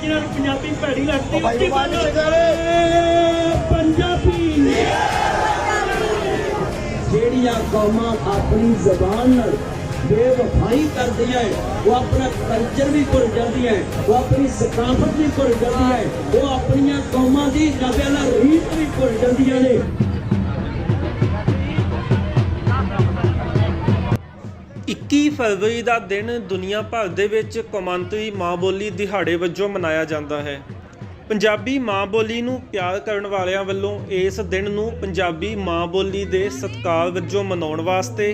जिन्होंने पंजाबी भैड़ी लगती पंजाबी जेड़ियां कौमां अपनी जबान नाल बेवफाई करती है वो अपना कल्चर भी भुल जाती है, वो अपनी सकाफत भी भुल जाती है, वो अपन कौमां की नबेला रीत भी भुल जाती है। 21 फरवरी का दिन दुनिया भर दे विच कौमांतरी माँ बोली दिहाड़े वजों मनाया जाता है। पंजाबी माँ बोली नूं प्यार करन वालियां वल्लों इस दिन नूं पंजाबी माँ बोली दे सत्कार वजों मनाउण वास्ते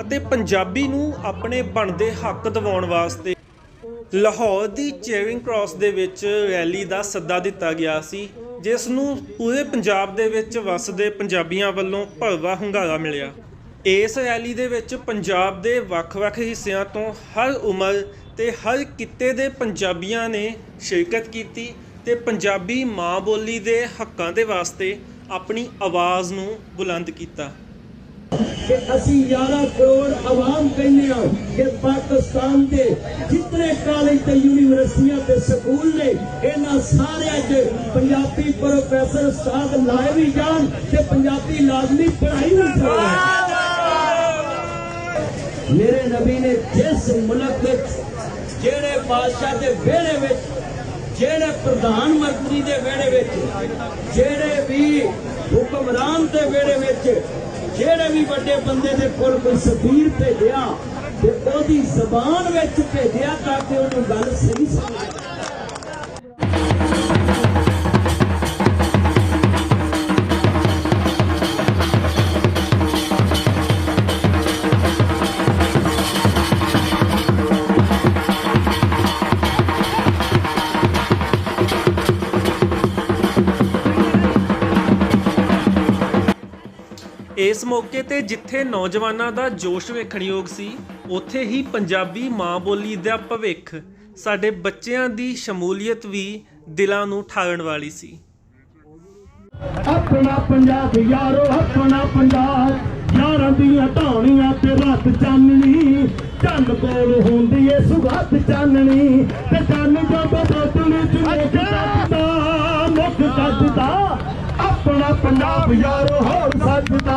ਅਤੇ ਪੰਜਾਬੀ ਨੂੰ ਆਪਣੇ ਬਣਦੇ ਹੱਕ ਦਿਵਾਉਣ ਵਾਸਤੇ ਲਾਹੌਰ ਦੀ ਚੇਰਿੰਗ ਕ੍ਰਾਸ ਦੇ ਵਿੱਚ ਰੈਲੀ ਦਾ ਸੱਦਾ ਦਿੱਤਾ ਗਿਆ ਸੀ, ਜਿਸ ਨੂੰ ਪੂਰੇ ਪੰਜਾਬ ਦੇ ਵਿੱਚ ਵਸਦੇ ਪੰਜਾਬੀਆਂ ਵੱਲੋਂ ਭਰਵਾਂ ਹੁੰਗਾਰਾ ਮਿਲਿਆ। ਇਸ ਰੈਲੀ ਦੇ ਵਿੱਚ ਪੰਜਾਬ ਦੇ ਵੱਖ-ਵੱਖ ਹਿੱਸਿਆਂ ਤੋਂ ਹਰ ਉਮਰ ਤੇ ਹਰ ਕਿੱਤੇ ਦੇ ਪੰਜਾਬੀਆਂ ਨੇ ਸ਼ਿਰਕਤ ਕੀਤੀ ਤੇ ਪੰਜਾਬੀ ਮਾਂ ਬੋਲੀ ਦੇ ਹੱਕਾਂ ਦੇ ਵਾਸਤੇ ਆਪਣੀ ਆਵਾਜ਼ ਨੂੰ ਬੁਲੰਦ ਕੀਤਾ। कि असी 11 करोड़ आवाम कहने कि पाकिस्तान के जितने कॉलेज ते यूनिवर्सिटियां ते स्कूल ने इन्हां सारे पंजाबी प्रोफेसर उस्ताद लाए भी जान ते पंजाबी लाजमी पढ़ाई भी करवाए। मेरे नबी ने जिस मुल्क जेड़े बादशाह के वेड़े विच जेड़े प्रधानमंत्री के वेड़े विच जेड़े भी हुक्मरान के वेड़े विच जेड़े भी बड़े बंदे दे कोल कोई सफीर भेजिया ते ओदी ज़बान विच भेजिया ताकि उन्हें गल सही समझ। ਇਸ ਮੌਕੇ ਤੇ ਜਿੱਥੇ ਨੌਜਵਾਨਾਂ ਦਾ ਜੋਸ਼ ਵੇਖਣਯੋਗ ਸੀ, ਉੱਥੇ ਹੀ ਪੰਜਾਬੀ ਮਾਂ ਬੋਲੀ ਦਾ ਭਵਿੱਖ ਸਾਡੇ ਬੱਚਿਆਂ ਦੀ ਸ਼ਮੂਲੀਅਤ ਵੀ ਦਿਲਾਂ ਨੂੰ ਠਾਰਨ ਵਾਲੀ ਸੀ। ਆਪਣਾ ਪੰਜਾਬ ਯਾਰੋ ਆਪਣਾ ਪੰਜਾਬ ਯਾਰਾਂ ਦੀਆਂ ਢਾਣੀਆਂ ਤੇ ਰਾਤ ਚਾਨਣੀ ਚੰਨ ਕੋਲ ਹੁੰਦੀ ਏ ਸੁਗਾਤ ਚਾਨਣੀ ਤੇ ਚੰਨ ਜਦੋਂ ਬੋਤਲ ਚ ਮੁੱਖ ਕੱਢਦਾ अपना पंजाब यारो होर सजदा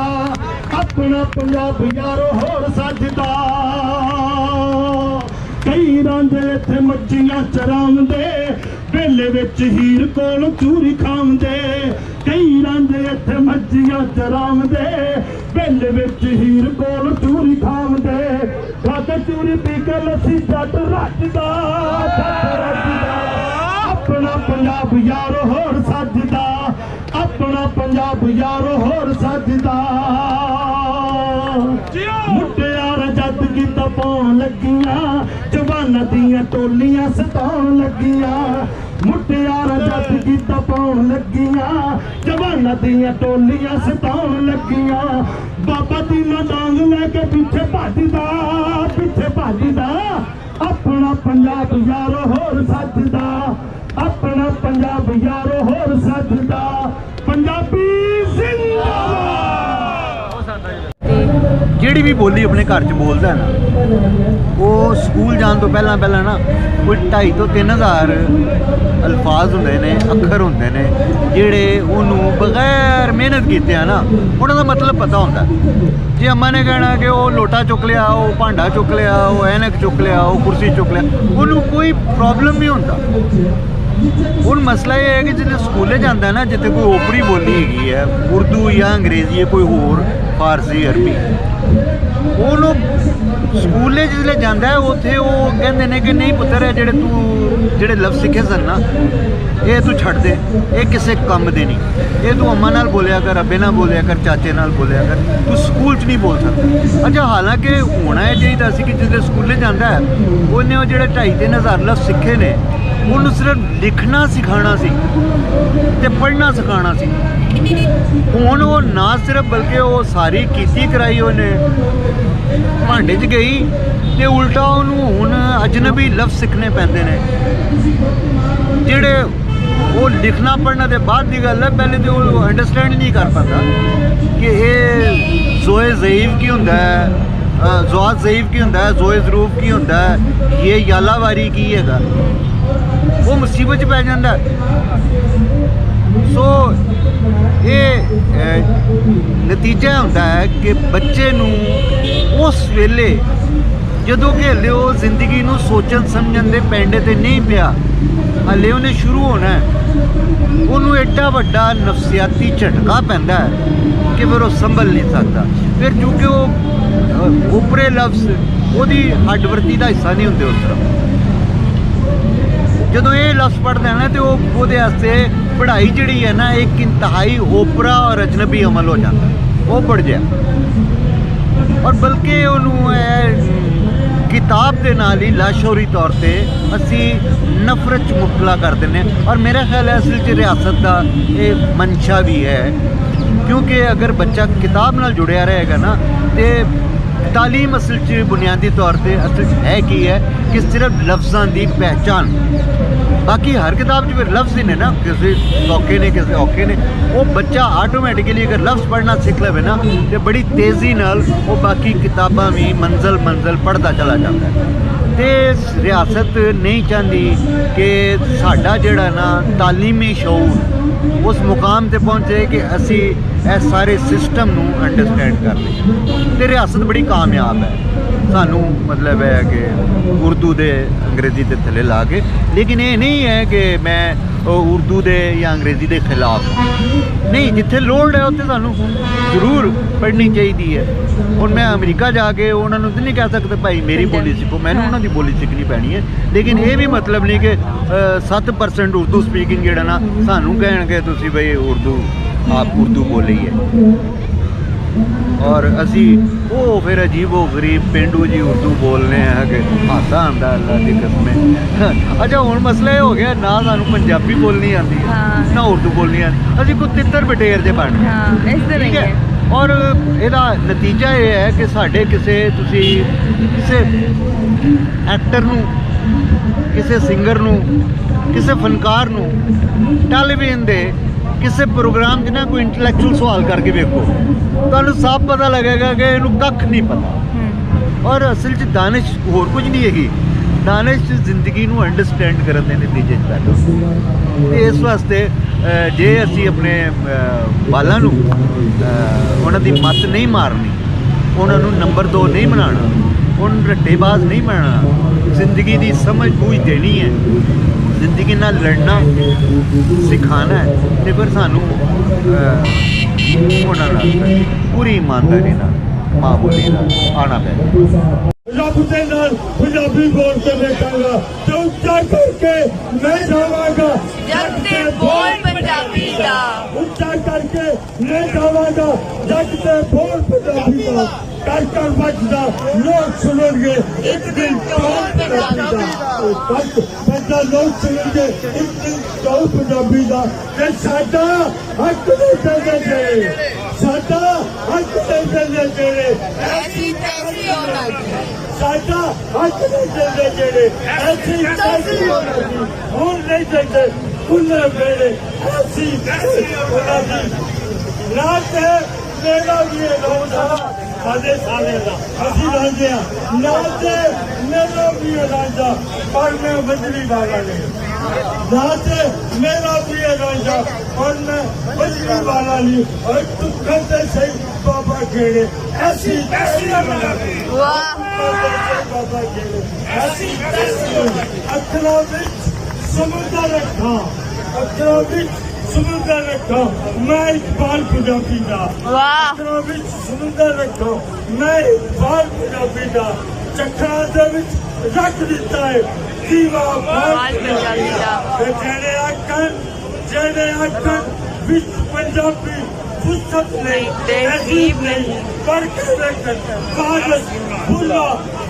अपना पंजाब यारो होर सजदा। कई रांझे इत्थे मच्छियां चरांदे बेले विच हीर कोल चूरी खांदे, कई रांझे इत्थे मच्छियां चरांदे बेले विच हीर कोल चूरी खांदे। खाते चूरी पी के लस्सी जट रजदा अपना पंजाब यारो होर सजदा अपना पंजाब यारो होर सजदा। मुटियार जद गीत पाउण लगियां जवानां दियां टोलियां सताउण लगियां, मुटियार जद गीत पाउण लगियां जवानां दियां टोलियां सताउण लगियां। बाबा दीना डांग लैके पिछे भजदा अपना पंजाब यारो होर सजदा अपना पंजाब यारो होर सजदा। पंजाबी ਜਿਹੜੀ ਵੀ ਬੋਲੀ ਆਪਣੇ ਘਰ 'ਚ ਬੋਲਦਾ ਨਾ, ਉਹ ਸਕੂਲ ਜਾਣ ਤੋਂ ਪਹਿਲਾਂ ਨਾ ਕੋਈ 2,500 ਤੋਂ 3,000 ਅਲਫਾਜ਼ ਹੁੰਦੇ ਨੇ, ਅੱਖਰ ਹੁੰਦੇ ਨੇ ਜਿਹੜੇ ਉਹਨੂੰ ਬਗੈਰ ਮਿਹਨਤ ਕੀਤੇ ਆ ਨਾ ਉਹਨਾਂ ਦਾ ਮਤਲਬ ਪਤਾ ਹੁੰਦਾ। ਜੇ ਅੰਮਾ ਨੇ ਕਹਿਣਾ ਕਿ ਉਹ ਲੋਟਾ ਚੁੱਕ ਲਿਆ, ਉਹ ਭਾਂਡਾ ਚੁੱਕ ਲਿਆ, ਉਹ ਐਨਕ ਚੁੱਕ ਲਿਆ, ਉਹ ਕੁਰਸੀ ਚੁੱਕ ਲਿਆ, ਉਹਨੂੰ ਕੋਈ ਪ੍ਰੋਬਲਮ ਨਹੀਂ ਹੁੰਦਾ। ਹੁਣ ਮਸਲਾ ਇਹ ਹੈ ਕਿ ਜਦੋਂ ਸਕੂਲੇ ਜਾਂਦਾ ਨਾ, ਜਿੱਥੇ ਕੋਈ ਓਪਰੀ ਬੋਲੀ ਹੈਗੀ ਹੈ ਉਰਦੂ ਜਾਂ ਅੰਗਰੇਜ਼ੀ ਹੈ, ਕੋਈ ਹੋਰ ਫਾਰਸੀ ਅਰਬੀ, ਉਹਨੂੰ ਸਕੂਲੇ ਜਿਸਲੇ ਜਾਂਦਾ ਹੈ ਉੱਥੇ ਉਹ ਕਹਿੰਦੇ ਨੇ ਕਿ ਨਹੀਂ ਪੁੱਤਰ ਹੈ ਜਿਹੜੇ ਲਫ਼ਜ਼ ਸਿੱਖੇ ਸਨ ਨਾ ਇਹ ਤੂੰ ਛੱਡ ਦੇ, ਇਹ ਕਿਸੇ ਕੰਮ ਦੇ ਨਹੀਂ, ਇਹ ਤੂੰ ਅੰਮਾ ਨਾਲ ਬੋਲਿਆ ਕਰ, ਅੱਬੇ ਨਾਲ ਬੋਲਿਆ ਕਰ, ਚਾਚੇ ਨਾਲ ਬੋਲਿਆ ਕਰ, ਤੂੰ ਸਕੂਲ 'ਚ ਨਹੀਂ ਬੋਲ ਸਕਦਾ। ਅੱਛਾ, ਹਾਲਾਂਕਿ ਹੋਣਾ ਇਹ ਚਾਹੀਦਾ ਸੀ ਕਿ ਜਿਸਲੇ ਸਕੂਲੇ ਜਾਂਦਾ ਹੈ ਉਹਨੇ ਉਹ ਜਿਹੜੇ 2,500-3,000 ਲਫ਼ਜ਼ ਸਿੱਖੇ ਨੇ ਉਹਨੂੰ ਸਿਰਫ ਲਿਖਣਾ ਸਿਖਾਉਣਾ ਸੀ ਤੇ ਪੜ੍ਹਨਾ ਸਿਖਾਉਣਾ ਸੀ। ਹੁਣ ਉਹ ਨਾ ਸਿਰਫ ਬਲਕਿ ਉਹ ਸਾਰੀ ਕੀਤੀ ਕਰਾਈ ਉਹਨੇ ਭਾਂਡੇ 'ਚ ਗਈ ਤੇ ਉਲਟਾ ਉਹਨੂੰ ਹੁਣ ਅਜਨਬੀ ਲਫ਼ਜ਼ ਸਿੱਖਣੇ ਪੈਂਦੇ ਨੇ ਜਿਹੜੇ ਉਹ ਲਿਖਣਾ ਪੜ੍ਹਨਾ ਦੇ ਬਾਅਦ ਦੀ ਗੱਲ ਹੈ। ਪਹਿਲੇ ਤਾਂ ਉਹ ਅੰਡਰਸਟੈਂਡ ਨਹੀਂ ਕਰ ਪਾਉਂਦਾ ਕਿ ਇਹ ਜ਼ੋਏ ਜ਼ਈਫ ਕੀ ਹੁੰਦਾ ਹੈ, ਜ਼ੋਆ ਜ਼ਈਫ ਕੀ ਹੁੰਦਾ ਹੈ, ਜ਼ੋਏ ਜ਼ਰੂਫ ਕੀ ਹੁੰਦਾ ਹੈ, ਇਹ ਯਾਲਾਵਾਰੀ ਕੀ ਹੈਗਾ। ਉਹ ਮੁਸੀਬਤ 'ਚ ਪੈ ਜਾਂਦਾ। ਸੋ ਇਹ ਨਤੀਜਾ ਹੁੰਦਾ ਹੈ ਕਿ ਬੱਚੇ ਨੂੰ ਉਸ ਵੇਲੇ ਜਦੋਂ ਕਿ ਹਲੇ ਉਹ ਜ਼ਿੰਦਗੀ ਨੂੰ ਸੋਚਣ ਸਮਝਣ ਦੇ ਪੈਂਡੇ ਤੇ ਨਹੀਂ ਪਿਆ, ਹਲੇ ਉਹਨੇ ਸ਼ੁਰੂ ਹੋਣਾ ਹੈ, ਉਹਨੂੰ ਐਡਾ ਵੱਡਾ ਨਫਸੀਆਤੀ ਝਟਕਾ ਪੈਂਦਾ ਹੈ ਕਿ ਫਿਰ ਉਹ ਸੰਭਲ ਨਹੀਂ ਸਕਦਾ। ਫਿਰ ਕਿਉਂਕਿ ਉਹ ਉਪਰੇ ਲਫ਼ਜ਼ ਉਹਦੀ ਹੱਡਵਰਤੀ ਦਾ ਹਿੱਸਾ ਨਹੀਂ ਹੁੰਦੇ ਉਸ ਤਰ੍ਹਾਂ। ਜਦੋਂ ਇਹ ਲਫ਼ਜ਼ ਪੜ੍ਹਦਾ ਹੈ ਨਾ ਤੇ ਉਹਦੇ ਵਾਸਤੇ ਪੜ੍ਹਾਈ ਜਿਹੜੀ ਹੈ ਨਾ ਇੱਕ ਇੰਤਹਾਈ ਓਪਰਾ ਔਰ ਅਜਨਬੀ ਅਮਲ ਹੋ ਜਾਂਦਾ, ਉਹ ਪੜ੍ਹ ਜਾ। ਔਰ ਬਲਕਿ ਉਹਨੂੰ ਕਿਤਾਬ ਦੇ ਨਾਲ ਹੀ ਲਾਸ਼ੌਰੀ ਤੌਰ ਤੇ ਅਸੀਂ ਨਫ਼ਰਤ 'ਚ ਮੁਬਤਲਾ ਕਰ ਦਿੰਦੇ ਹਾਂ। ਔਰ ਮੇਰਾ ਖਿਆਲ ਹੈ ਅਸਲ 'ਚ ਰਿਆਸਤ ਦਾ ਇਹ ਮਨਸ਼ਾ ਵੀ ਹੈ, ਕਿਉਂਕਿ ਅਗਰ ਬੱਚਾ ਕਿਤਾਬ ਨਾਲ ਜੁੜਿਆ ਰਹੇਗਾ ਨਾ ਤੇ ਤਾਲੀਮ ਅਸਲ 'ਚ ਬੁਨਿਆਦੀ ਤੌਰ ਤੇ ਅਸਲ 'ਚ ਹੈ ਕੀ ਹੈ ਕਿ ਸਿਰਫ ਲਫ਼ਜ਼ਾਂ ਦੀ ਪਹਿਚਾਨ। ਬਾਕੀ ਹਰ ਕਿਤਾਬ 'ਚ ਫਿਰ ਲਫ਼ਜ਼ ਹੀ ਨੇ ਨਾ, ਕਿਸੇ ਸੌਖੇ ਨੇ ਕਿਸੇ ਔਖੇ ਨੇ। ਉਹ ਬੱਚਾ ਆਟੋਮੈਟਿਕਲੀ ਅਗਰ ਲਫ਼ਜ਼ ਪੜ੍ਹਨਾ ਸਿੱਖ ਲਵੇ ਨਾ ਤੇ ਬੜੀ ਤੇਜ਼ੀ ਨਾਲ ਉਹ ਬਾਕੀ ਕਿਤਾਬਾਂ ਵੀ ਮੰਜ਼ਲ ਪੜ੍ਹਦਾ ਚਲਾ ਜਾਂਦਾ ਹੈ। ਤੇ ਰਿਆਸਤ ਨਹੀਂ ਚਾਹੁੰਦੀ ਕਿ ਸਾਡਾ ਜਿਹੜਾ ਨਾ ਤਾਲੀਮੀ ਸ਼ਊਰ ਉਸ ਮੁਕਾਮ ਤੇ ਪਹੁੰਚੇ ਕਿ ਅਸੀਂ ਇਹ ਸਾਰੇ ਸਿਸਟਮ ਨੂੰ ਅੰਡਰਸਟੈਂਡ ਕਰ ਲਈਏ। ਤੇ ਰਿਆਸਤ ਬੜੀ ਕਾਮਯਾਬ ਹੈ, ਸਾਨੂੰ ਮਤਲਬ ਹੈ ਕਿ ਉਰਦੂ ਦੇ ਅੰਗਰੇਜ਼ੀ ਦੇ ਥੱਲੇ ਲਾ ਕੇ। ਲੇਕਿਨ ਇਹ ਨਹੀਂ ਹੈ ਕਿ ਮੈਂ ਉਰਦੂ ਦੇ ਜਾਂ ਅੰਗਰੇਜ਼ੀ ਦੇ ਖਿਲਾਫ ਨਹੀਂ, ਜਿੱਥੇ ਲੋੜ ਹੈ ਉੱਥੇ ਸਾਨੂੰ ਜ਼ਰੂਰ ਪੜ੍ਹਨੀ ਚਾਹੀਦੀ ਹੈ। ਹੁਣ ਮੈਂ ਅਮਰੀਕਾ ਜਾ ਕੇ ਉਹਨਾਂ ਨੂੰ ਤਾਂ ਨਹੀਂ ਕਹਿ ਸਕਦਾ ਭਾਈ ਮੇਰੀ ਬੋਲੀ ਸਿੱਖੋ, ਮੈਨੂੰ ਉਹਨਾਂ ਦੀ ਬੋਲੀ ਸਿੱਖਣੀ ਪੈਣੀ ਹੈ। ਲੇਕਿਨ ਇਹ ਵੀ ਮਤਲਬ ਨਹੀਂ ਕਿ 7% ਉਰਦੂ ਸਪੀਕਿੰਗ ਜਿਹੜਾ ਨਾ ਸਾਨੂੰ ਕਹਿਣਗੇ ਤੁਸੀਂ ਬਈ ਆਪ ਉਰਦੂ ਬੋਲੀ ਹੈ। ਔਰ ਅਸੀਂ ਉਹ ਫਿਰ ਅਜੀਬੋ ਗਰੀਬ ਪੇਂਡੂ ਜੀ ਉਰਦੂ ਬੋਲਨੇ ਆ ਕਿ ਹਾਸਾ ਆਉਂਦਾ ਅੱਲਾ ਦੀ ਕਸਮ। ਅੱਛਾ ਹੁਣ ਮਸਲਾ ਇਹ ਹੋ ਗਿਆ, ਨਾ ਸਾਨੂੰ ਪੰਜਾਬੀ ਬੋਲਣੀ ਆਉਂਦੀ ਨਾ ਉਰਦੂ ਬੋਲਣੀ ਆਉਂਦੀ, ਅਸੀਂ ਕੋਈ ਤਿੱਤਰ ਬਟੇਰ ਜੇ ਬਣ ਗਏ, ਠੀਕ ਹੈ। ਔਰ ਇਹਦਾ ਨਤੀਜਾ ਇਹ ਹੈ ਕਿ ਸਾਡੇ ਕਿਸੇ ਐਕਟਰ ਨੂੰ, ਕਿਸੇ ਸਿੰਗਰ ਨੂੰ, ਕਿਸੇ ਫਨਕਾਰ ਨੂੰ ਟੈਲੀਵਿਜ਼ਨ ਦੇ ਕਿਸੇ ਪ੍ਰੋਗਰਾਮ 'ਚ ਨਾ ਕੋਈ ਇੰਟੈਲੈਕਚੁਅਲ ਸਵਾਲ ਕਰਕੇ ਵੇਖੋ, ਤੁਹਾਨੂੰ ਸਾਫ਼ ਪਤਾ ਲੱਗੇਗਾ ਕਿ ਇਹਨੂੰ ਕੱਖ ਨਹੀਂ ਪਤਾ। ਔਰ ਅਸਲ 'ਚ ਦਾਨਿਸ਼ ਹੋਰ ਕੁਝ ਨਹੀਂ ਹੈਗੀ, ਦਾਨਿਸ਼ ਜ਼ਿੰਦਗੀ ਨੂੰ ਅੰਡਰਸਟੈਂਡ ਕਰਨ ਦੇ ਨਤੀਜੇ 'ਚ ਪੈਦਾ। ਤੇ ਇਸ ਵਾਸਤੇ ਜੇ ਅਸੀਂ ਆਪਣੇ ਬਾਲਾਂ ਨੂੰ ਉਹਨਾਂ ਦੀ ਮੱਤ ਨਹੀਂ ਮਾਰਨੀ, ਉਹਨਾਂ ਨੂੰ ਨੰਬਰ 2 ਨਹੀਂ ਬਣਾਉਣਾ, ਉਹਨਾਂ ਨੂੰ ਰੱਟੇਬਾਜ਼ ਨਹੀਂ ਬਣਾਉਣਾ, ਜ਼ਿੰਦਗੀ ਦੀ ਸਮਝ ਬੂਝ ਦੇਣੀ ਹੈ, ਜ਼ਿੰਦਗੀ ਨਾਲ ਲੜਨਾ ਸਿਖਾਉਣਾ ਹੈ, ਤੇ ਫਿਰ ਸਾਨੂੰ ਉਹਨਾਂ ਨਾਲ ਪੂਰੀ ਇਮਾਨਦਾਰੀ ਨਾਲ ਮਾਂ ਬੋਲੀ ਨਾਲ ਆਉਣਾ ਪੈਂਦਾ। ਰੱਬ ਦੇ ਨਾਲ ਪੰਜਾਬੀ ਬੋਲ ਕੇ ਵੇਖਾਂਗਾ ਤੇ ਉੱਚਾ ਕਰਕੇ ਮੈਂ ਜਾਵਾਂਗਾ ਜੱਗ ਤੇ ਬੋਲ ਪੰਜਾਬੀ ਦਾ, ਉੱਚਾ ਕਰਕੇ ਮੈਂ ਜਾਵਾਂਗਾ ਜੱਗ ਤੇ ਬੋਲ ਪੰਜਾਬੀ ਦਾ। ਕਰ ਕਰ ਵੱਜਦਾ ਲੋਕ ਸੁਣਨਗੇ ਇੱਕ ਦਿਨ ਬੋਲ ਪੰਜਾਬੀ ਦਾ, ਬੰਦਾ ਲੋਕ ਸੁਣਨਗੇ ਇੱਕ ਦਿਨ ਬੋਲ ਪੰਜਾਬੀ ਦਾ। ਤੇ ਸਾਡਾ ਹੱਕ ਦੇ ਚੱਲਦੇ ਜਿਹੜੇ, ਸਾਡਾ ਹੱਕ ਦੇ ਚੱਲਦੇ ਜਿਹੜੇ, ਐਸੀ ਤੈਸੀ ਹੋਣਾ ਜੀ, ਸਾਡਾ ਹੱਕ ਦੇ ਚੱਲਦੇ ਜਿਹੜੇ, ਐਸੀ ਤੈਸੀ ਹੋਣਾ ਜੀ। ਹੁਣ ਨਹੀਂ ਚੱਲਦੇ ਖੁੱਲੇ ਵੇਲੇ ਐਸੀ ਤੈਸੀ ਹੋਣਾ ਜੀ। ਨਾ ਤੇ ਮੇਰਾ ਵੀ ਇਹ ਰੋਜ਼ਾ ਸਾਡੇ ਸਾਲੇ ਦਾ ਅਸੀਂ ਲਾਉਂਦੇ ਹਾਂ, ਨਾ ਤੇ ਮੇਰਾ ਵੀ ਇਹ ਰਾਂਝਾ ਪਰ ਮੈਂ ਬਜਰੀ ਵਾਲਾ ਨਹੀਂ, ਨਾ ਤੇ ਮੇਰਾ ਵੀ ਇਹ ਰਾਂਝਾ ਪਰ ਮੈਂ ਬਜਰੀ ਵਾਲਾ ਨਹੀਂ। ਔਰ ਤੂੰ ਕਹਿੰਦੇ ਸਹੀ ਬਾਬਾ ਖੇੜੇ ਐਸੀ ਤੈਸੀ ਹੋਣਾ ਜੀ। ਵਾਹ ਬਾਬਾ ਖੇੜੇ ਐਸੀ ਤੈਸੀ ਹੋਣਾ। ਅੱਖਰਾਂ ਵਿੱਚ ਸਮੁੰਦਰ ਰੱਖਾਂ, ਅੱਖਰਾਂ ਵਿੱਚ ਸਮੁੰਦਰ ਰੱਖਾਂ ਮੈਂ ਇਕਬਾਲ ਪੰਜਾਬੀ ਦਾ, ਵਾਹ ਅੱਖਰਾਂ ਵਿੱਚ ਸਮੁੰਦਰ ਰੱਖਾਂ ਮੈਂ ਇਕਬਾਲ ਪੰਜਾਬੀ ਦਾ। ਚੱਕਰਾਂ ਦੇ ਵਿੱਚ ਰੱਖ ਦਿੱਤਾ ਹੈ ਦੀਵਾ ਬਾਲ ਪੰਜਾਬੀ ਦਾ। ਜਿਹੜੇ ਆਖਣ ਵਿੱਚ ਪੰਜਾਬੀ ਫੁਰਸਤ ਨਹੀਂ, ਤਹਿਜ਼ੀਬ ਨਹੀਂ, ਪਰ ਕਿਵੇਂ ਕਰ ਕਾਗਜ਼ ਭੁੱਲਾ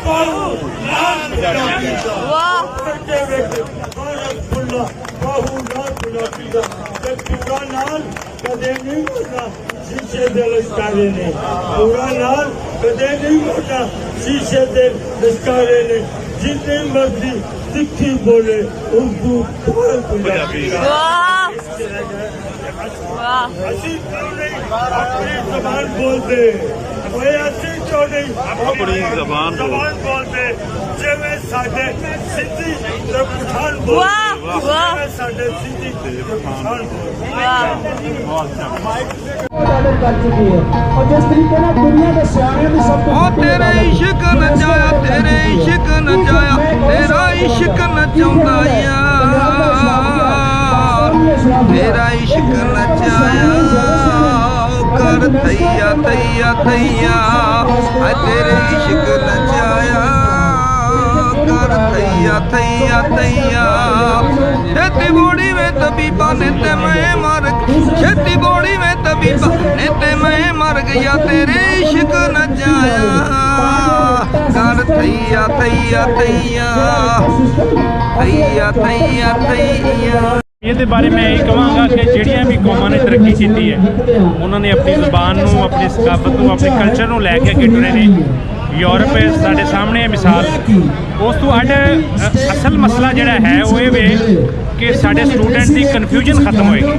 ਪਾਉ ਲਾਲ ਪੰਜਾਬੀ ਦਾ। ਵਾਹ ਕਰਕੇ ਵੇਖ ਕਾਗਜ਼ ਭੁੱਲਾ ਪਾਉ ਲਾਲ ਪੰਜਾਬੀ ਦਾ। ਤੇ ਪੂਰਾ ਨਾਲ ਕਦੇ ਨਹੀਂ ਹੋਣਾ ਸ਼ੀਸ਼ੇ ਦੇ ਲਸ਼ਕਾਰੇ ਨੇ, ਪੂਰਾ ਨਾਲ ਕਦੇ ਨਹੀਂ ਹੋਣਾ ਸ਼ੀਸ਼ੇ ਦੇ ਲਸ਼ਕਾਰੇ ਨੇ। ਜਿੰਨੇ ਮਰਜ਼ੀ ਤਿੱਖੀ ਬੋਲੇ ਉਰਦੂ ਬੋਲ ਪੰਜਾਬੀ ਦਾ। ਵਾਹ ਵਾਹ ਅਸੀਂ ਕਿਉਂ ਨਹੀਂ ਆਪਣੀ ਜ਼ਬਾਨ ਬੋਲਦੇ? ਓਏ ਅਸੀਂ ਕਿਉਂ ਨਹੀਂ ਆਪਣੀ ਜ਼ਬਾਨ ਬੋਲਦੇ ਜਿਵੇਂ ਸਾਡੇ ਸਿੱਧੀ ਤੇ ਪਠਾਨ ਬੋਲਦੇ ਵਾਹ ਵਾਹ ਜਿਵੇਂ ਸਾਡੇ ਸਿੱਧੀ ਤੇ ਪਠਾਨ ਬੋਲਦੇ कर चुकी है और जिस तरीके ना दुनिया के सियाने भी सब ओ तेरे इश्क नचाया तेरे इश्क नचाया तेरा इश्क नचाਉਂਦਾ यार तेरा इश्क नचाया कर तैया तैया तैया तेरे इश्क नचाया कर तैया तैया तैया छेती बोड़ी में तबीबा ने ते मैं मर छेती बोड़ी में तबीबा ने ते मैं मर गया तेरे इश्क नचाया कर तैया तैया तैया तैया तैया तैया। ਇਹਦੇ ਬਾਰੇ ਮੈਂ ਇਹ ਕਹਾਂਗਾ ਕਿ ਜਿਹੜੀਆਂ ਵੀ ਕੌਮਾਂ ਨੇ ਤਰੱਕੀ ਕੀਤੀ ਹੈ ਉਹਨਾਂ ਨੇ ਆਪਣੀ ਜ਼ੁਬਾਨ ਨੂੰ ਆਪਣੀ ਸਕਾਫਤ ਨੂੰ ਆਪਣੇ ਕਲਚਰ ਨੂੰ ਲੈ ਕੇ ਅੱਗੇ ਟੁਰੇ ਨੇ। ਯੂਰਪ ਸਾਡੇ ਸਾਹਮਣੇ ਹੈ ਮਿਸਾਲ। ਉਸ ਤੋਂ ਅੱਡ ਅਸਲ ਮਸਲਾ ਜਿਹੜਾ ਹੈ ਉਹ ਇਹ ਵੇ ਕਿ ਸਾਡੇ ਸਟੂਡੈਂਟ ਦੀ ਕਨਫਿਊਜ਼ਨ ਖਤਮ ਹੋਏਗੀ।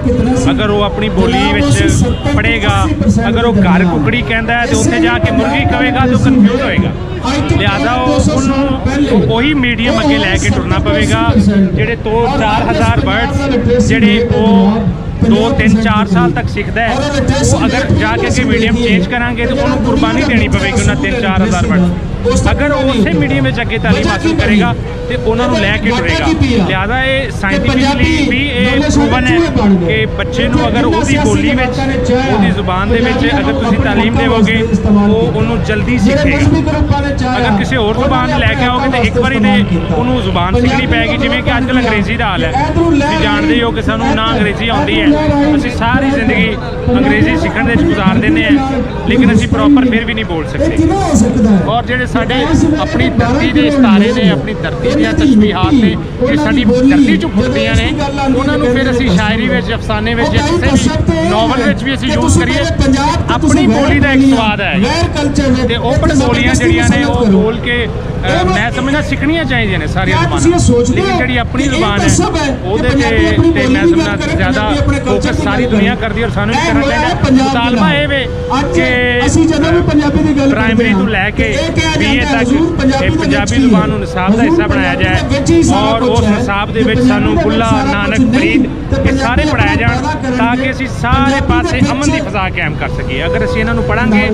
ਅਗਰ ਉਹ ਆਪਣੀ ਬੋਲੀ ਵਿੱਚ ਪੜ੍ਹੇਗਾ, ਅਗਰ ਉਹ ਘਰ ਕੁਕੜੀ ਕਹਿੰਦਾ ਤੇ ਉੱਥੇ ਜਾ ਕੇ ਮੁਰਗੀ ਕਹੇਗਾ ਤਾਂ ਕਨਫਿਊਜ਼ ਹੋਏਗਾ। ਲਿਹਾਜ਼ਾ ਉਹਨੂੰ ਉਹੀ ਮੀਡੀਅਮ ਅੱਗੇ ਲੈ ਕੇ ਟੁਰਨਾ ਪਵੇਗਾ। ਜਿਹੜੇ 2-4,000 ਵਰਡਸ ਜਿਹੜੇ ਉਹ 2-3-4 ਸਾਲ ਤੱਕ ਸਿੱਖਦਾ ਹੈ, ਉਹ ਅਗਰ ਜਾ ਕੇ ਅੱਗੇ ਮੀਡੀਅਮ ਚੇਂਜ ਕਰਾਂਗੇ ਤਾਂ ਉਹਨੂੰ ਕੁਰਬਾਨੀ ਦੇਣੀ ਪਵੇਗੀ ਉਹਨਾਂ 3-4,000 ਵਰਡਸ। ਅਗਰ ਉਹ ਉਸੇ ਮੀਡੀਅਮ ਵਿੱਚ ਅੱਗੇ ਤਾਲੀਮ ਹਾਸਲ ਕਰੇਗਾ ਤੇ ਉਹਨਾਂ ਨੂੰ ਲੈ ਕੇ ਟੁਰੇਗਾ। ਲਿਹਾਜ਼ਾ ਇਹ ਸਾਇੰਟੀਫਿਕਲੀ ਵੀ ਇਹ ਪ੍ਰੂਵਨ ਹੈ ਕਿ ਬੱਚੇ ਨੂੰ ਅਗਰ ਉਹਦੀ ਬੋਲੀ ਵਿੱਚ ਉਹਦੀ ਜ਼ੁਬਾਨ ਦੇ ਵਿੱਚ ਅਗਰ ਤੁਸੀਂ ਤਾਲੀਮ ਦੇਵੋਗੇ ਉਹ ਉਹਨੂੰ ਜਲਦੀ ਸਿੱਖੇਗਾ। ਅਗਰ ਕਿਸੇ ਹੋਰ ਜ਼ੁਬਾਨ ਲੈ ਕੇ ਆਓਗੇ ਤਾਂ ਇੱਕ ਵਾਰੀ ਦੇ ਉਹਨੂੰ ਜ਼ੁਬਾਨ ਸਿੱਖਣੀ ਪਏਗੀ। ਜਿਵੇਂ ਕਿ ਅੱਜ ਕੱਲ੍ਹ ਅੰਗਰੇਜ਼ੀ ਦਾ ਹਾਲ ਹੈ, ਤੁਸੀਂ ਜਾਣਦੇ ਹੋ ਕਿ ਸਾਨੂੰ ਨਾ ਅੰਗਰੇਜ਼ੀ ਆਉਂਦੀ ਹੈ, ਅਸੀਂ ਸਾਰੀ ਜ਼ਿੰਦਗੀ ਅੰਗਰੇਜ਼ੀ ਸਿੱਖਣ ਦੇ ਵਿੱਚ ਗੁਜ਼ਾਰ ਦਿੰਦੇ ਹਾਂ, ਲੇਕਿਨ ਅਸੀਂ ਪ੍ਰੋਪਰ ਫਿਰ ਵੀ ਨਹੀਂ ਬੋਲ ਸਕਦੇ। ਔਰ ਜਿਹੜੇ ਸਾਡੇ ਆਪਣੀ ਧਰਤੀ ਦੇ ਸਿਤਾਰੇ ਨੇ, ਆਪਣੀ ਧਰਤੀ ਦੀਆਂ ਤਸ਼ਬੀਹਾਤ ਨੇ ਕਿ ਸਾਡੀ ਧਰਤੀ 'ਚੋਂ ਫੁੱਟਦੀਆਂ ਨੇ, ਉਹਨਾਂ ਨੂੰ ਫਿਰ ਅਸੀਂ ਸ਼ਾਇਰੀ ਵਿੱਚ, ਅਫਸਾਨੇ ਵਿੱਚ ਜਾਂ ਕਿਸੇ ਵੀ ਨੋਵਲ ਵਿੱਚ ਵੀ ਅਸੀਂ ਯੂਜ਼ ਕਰੀਏ। ਆਪਣੀ ਬੋਲੀ ਦਾ ਇੱਕ ਸਵਾਦ ਹੈ ਤੇ ਓਪਨ ਬੋਲੀਆਂ ਜਿਹੜੀਆਂ ਨੇ ਉਹ ਬੋਲ ਕੇ ਮੈਂ ਸਮਝਦਾ ਸਿੱਖਣੀਆਂ ਚਾਹੀਦੀਆਂ ਨੇ ਸਾਰੀਆਂ ਜ਼ੁਬਾਨਾਂ। ਲੇਕਿਨ ਜਿਹੜੀ ਆਪਣੀ ਜ਼ੁਬਾਨ ਹੈ ਉਹਦੇ ਤੇ ਮੈਂ ਸਮਝਦਾ ਜ਼ਿਆਦਾ ਫੋਕਸ ਸਾਰੀ ਦੁਨੀਆ ਕਰਦੀ ਔਰ ਸਾਨੂੰ ਵੀ ਕਰਨਾ ਚਾਹੀਦਾ। ਮੁਤਾਲਬਾ ਇਹ ਵੇ ਕਿ ਪ੍ਰਾਇਮਰੀ ਤੋਂ ਲੈ ਕੇ BA ਤੱਕ ਇਹ ਪੰਜਾਬੀ ਜ਼ੁਬਾਨ ਨੂੰ ਨਿਸਾਬ ਦਾ ਹਿੱਸਾ ਬਣਾਇਆ ਜਾਏ ਔਰ ਉਸ ਨਿਸਾਬ ਦੇ ਵਿੱਚ ਸਾਨੂੰ ਬੁੱਲਾ, ਨਾਨਕ, ਫਰੀਦ ਇਹ ਸਾਰੇ ਪੜ੍ਹਾਏ ਜਾਣ ਤਾਂ ਕਿ ਅਸੀਂ ਸਾਰੇ ਪਾਸੇ ਅਮਨ ਦੀ ਫਜ਼ਾ ਕਾਇਮ ਕਰ ਸਕੀਏ। ਅਗਰ ਅਸੀਂ ਇਹਨਾਂ ਨੂੰ ਪੜ੍ਹਾਂਗੇ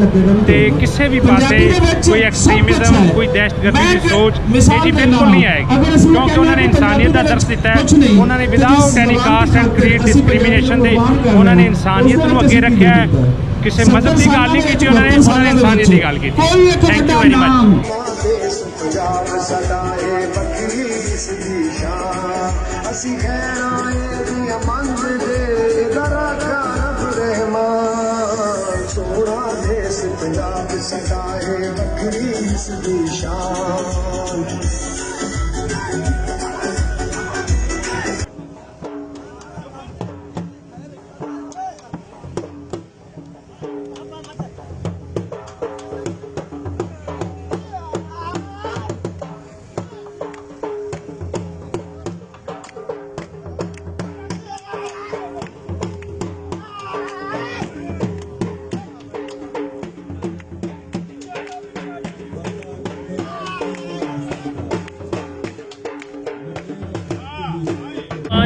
ਤੇ ਕਿਸੇ ਵੀ ਪਾਸੇ ਕੋਈ ਐਕਸਟ੍ਰੀਮਿਜ਼ਮ, ਕੋਈ ਦਹਿਸ਼ਤਗਰਦੀ ਦੀ ਸੋਚ ਇਹ ਜੀ ਬਿਲਕੁਲ ਨਹੀਂ ਆਏਗੀ, ਕਿਉਂਕਿ ਉਹਨਾਂ ਨੇ ਇਨਸਾਨੀਅਤ ਦਾ ਦਰਸ ਦਿੱਤਾ ਹੈ। ਉਹਨਾਂ ਨੇ without any caste and creed discrimination ਦੇ ਉਹਨਾਂ ਨੇ ਇਨਸਾਨੀਅਤ ਨੂੰ ਅੱਗੇ ਰੱਖਿਆ ਹੈ। ਕਿਸੇ ਮਜ਼ਹਬ ਦੀ ਗੱਲ ਨਹੀਂ ਕੀਤੀ ਉਹਨਾਂ ਨੇ ਇਨਸਾਨੀਅਤ ਦੀ ਗੱਲ ਕੀਤੀ। Thank you very much. ਅਸੀਂ ਖੈਰਾਂ ਦੀਆਂ ਮੰਗਦੇ ਦਰਾ ਕਰਬ ਰਹਿਮਾਨ ਸੋਹਣਾ ਦੇਸ ਪੰਜਾਬ ਸਾਡਾ ਏ ਵੱਖਰੀ ਇਸ ਦੀ ਸ਼ਾਨ।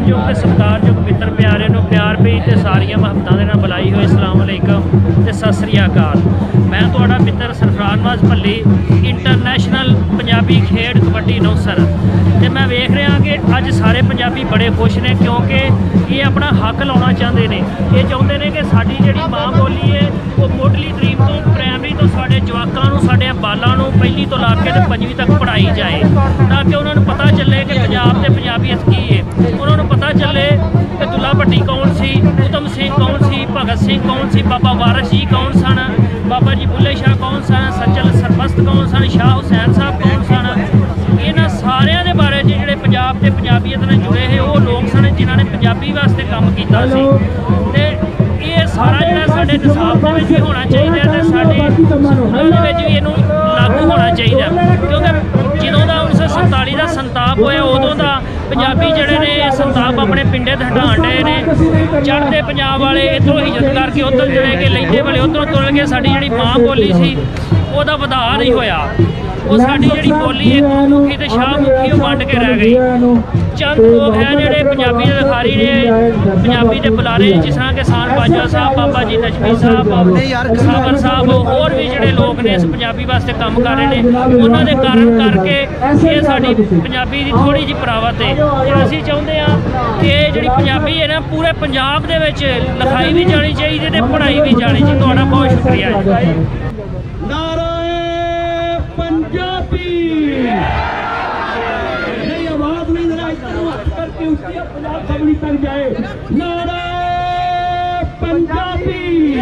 ਜੋ ਕਿ ਸਤਿਕਾਰਯੋਗ ਮਿੱਤਰ ਪਿਆਰੇ ਨੂੰ ਪਿਆਰ ਭੇਜ ਤੇ ਸਾਰੀਆਂ ਮੁਹੱਬਤਾਂ ਦੇ ਨਾਲ ਬੁਲਾਈ ਹੋਈ ਅਸਲਾਮ ਅਲੈਕਮ ਤੇ ਸਤਿ ਸ੍ਰੀ ਅਕਾਲ। ਮੈਂ ਤੁਹਾਡਾ ਮਿੱਤਰ ਸਰਫਰਾਜ਼ ਨਵਾਜ਼ ਭੱਲੀ, ਇੰਟਰਨੈਸ਼ਨਲ ਪੰਜਾਬੀ ਖੇਡ ਕਬੱਡੀ ਅਨਾਊਂਸਰ। ਤੇ ਮੈਂ ਵੇਖ ਰਿਹਾ ਕਿ ਅੱਜ ਸਾਰੇ ਪੰਜਾਬੀ ਬੜੇ ਖੁਸ਼ ਨੇ ਕਿਉਂਕਿ ਇਹ ਆਪਣਾ ਹੱਕ ਲਾਉਣਾ ਚਾਹੁੰਦੇ ਨੇ। ਇਹ ਚਾਹੁੰਦੇ ਨੇ ਕਿ ਸਾਡੀ ਜਿਹੜੀ ਮਾਂ ਬੋਲੀ ਹੈ ਉਹ ਮੁੱਢਲੀ ਤਰੀਕ ਤੋਂ ਪ੍ਰਾਇਮਰੀ ਤੋਂ ਸਾਡੇ ਜਵਾਕਾਂ ਨੂੰ, ਸਾਡੇ ਬਾਲਾਂ ਨੂੰ ਪਹਿਲੀ ਤੋਂ ਲਾ ਕੇ ਤੇ 5ਵੀਂ ਤੱਕ ਪੜ੍ਹਾਈ ਜਾਏ ਤਾਂ ਕਿ ਉਹਨਾਂ ਨੂੰ ਪਤਾ ਚੱਲੇ ਕਿ ਪੰਜਾਬ ਤੇ ਪੰਜਾਬੀਅਤ ਕੀ ਹੈ। ਉਹਨਾਂ ਨੂੰ ਪਤਾ ਚੱਲੇ ਕਿ ਦੁੱਲਾ ਭੱਟੀ ਕੌਣ ਸੀ, ਊਧਮ ਸਿੰਘ ਕੌਣ ਸੀ, ਭਗਤ ਸਿੰਘ ਕੌਣ ਸੀ, ਬਾਬਾ ਵਾਰਿਸ ਜੀ ਕੌਣ ਸਨ, ਬਾਬਾ ਜੀ ਬੁੱਲੇ ਸ਼ਾਹ ਕੌਣ ਸਨ, ਸੱਚਲ ਸਰਪ੍ਰਸਤ ਕੌਣ ਸਨ, ਸ਼ਾਹ ਹੁਸੈਨ ਸਾਹਿਬ ਕੌਣ ਸਨ। ਇਹਨਾਂ ਸਾਰਿਆਂ ਦੇ ਬਾਰੇ ਜਿਹੜੇ ਪੰਜਾਬ ਤੇ ਪੰਜਾਬੀਅਤ ਨਾਲ ਜੁੜੇ ਹੋਏ ਉਹ ਲੋਕ ਸਨ ਜਿਨ੍ਹਾਂ ਨੇ ਪੰਜਾਬੀ ਵਾਸਤੇ ਕੰਮ ਕੀਤਾ ਸੀ। ਤੇ ਇਹ ਸਾਰਾ ਜਿਹੜਾ ਸਾਡੇ ਨਿਸਾਬ ਦੇ ਵਿੱਚ ਵੀ ਹੋਣਾ ਚਾਹੀਦਾ ਤੇ ਸਾਡੇ ਸਕੂਲਾਂ ਦੇ ਵਿੱਚ ਵੀ ਇਹਨੂੰ ਲਾਗੂ ਹੋਣਾ ਚਾਹੀਦਾ ਕਿਉਂਕਿ ਜਦੋਂ ਦਾ 1947 ਦਾ ਸੰਤਾਪ ਹੋਇਆ ਉਦੋਂ ਦਾ ਪੰਜਾਬੀ ਜਿਹੜੇ ਨੇ ਸੰਤਾਪ ਆਪਣੇ ਪਿੰਡੇ ਤੇ ਹਟਾਉਣ ਡਏ ਨੇ। ਚੜ੍ਹਦੇ ਪੰਜਾਬ ਵਾਲੇ ਇੱਧਰੋਂ ਹਿਜਰਤ ਕਰਕੇ ਉੱਧਰ ਚਲੇ ਗਏ, ਲੈਂਦੇ ਵਾਲੇ ਉੱਧਰੋਂ ਤੁਰ ਗਏ। ਸਾਡੀ ਜਿਹੜੀ ਮਾਂ ਬੋਲੀ ਸੀ ਉਹਦਾ ਵਧਾ ਨਹੀਂ ਹੋਇਆ। ਉਹ ਸਾਡੀ ਜਿਹੜੀ ਬੋਲੀ ਹੈ ਗੁਰਮੁਖੀ ਤੇ ਸ਼ਾਹਮੁਖੀ ਉਹ ਵੰਡ ਕੇ ਰਹਿ ਗਈ। ਚੰਦ ਲੋਕ ਹੈ ਜਿਹੜੇ ਪੰਜਾਬੀ ਦੇ ਲਿਖਾਰੀ ਨੇ, ਪੰਜਾਬੀ ਦੇ ਬੁਲਾਰੇ, ਜਿਸ ਤਰ੍ਹਾਂ ਕਿ ਸਾਨ ਬਾਜਵਾ ਸਾਹਿਬ, ਬਾਬਾ ਜੀ ਨਜਮੀ ਸਾਹਿਬ, ਸਾਬਰ ਸਾਹਿਬ, ਹੋਰ ਵੀ ਜਿਹੜੇ ਲੋਕ ਨੇ ਇਸ ਪੰਜਾਬੀ ਵਾਸਤੇ ਕੰਮ ਕਰ ਰਹੇ ਨੇ, ਉਹਨਾਂ ਦੇ ਕਾਰਨ ਕਰਕੇ ਇਹ ਸਾਡੀ ਪੰਜਾਬੀ ਦੀ ਥੋੜੀ ਜਿਹੀ ਪ੍ਰਾਵਤ ਹੈ। ਤੇ ਅਸੀਂ ਚਾਹੁੰਦੇ ਹਾਂ ਕਿ ਇਹ ਜਿਹੜੀ ਪੰਜਾਬੀ ਹੈ ਨਾ ਪੂਰੇ ਪੰਜਾਬ ਦੇ ਵਿੱਚ ਲਿਖਾਈ ਵੀ ਜਾਣੀ ਚਾਹੀਦੀ ਤੇ ਪੜ੍ਹਾਈ ਵੀ ਜਾਣੀ ਚਾਹੀਦੀ। ਤੁਹਾਡਾ ਬਹੁਤ ਸ਼ੁਕਰੀਆ ਜੀ। नाराए पंजाबी नहीं, आवाज नहीं जरा इतना करके उसकी पंजाब सबनी तक जाए। नाराए पंजाबी।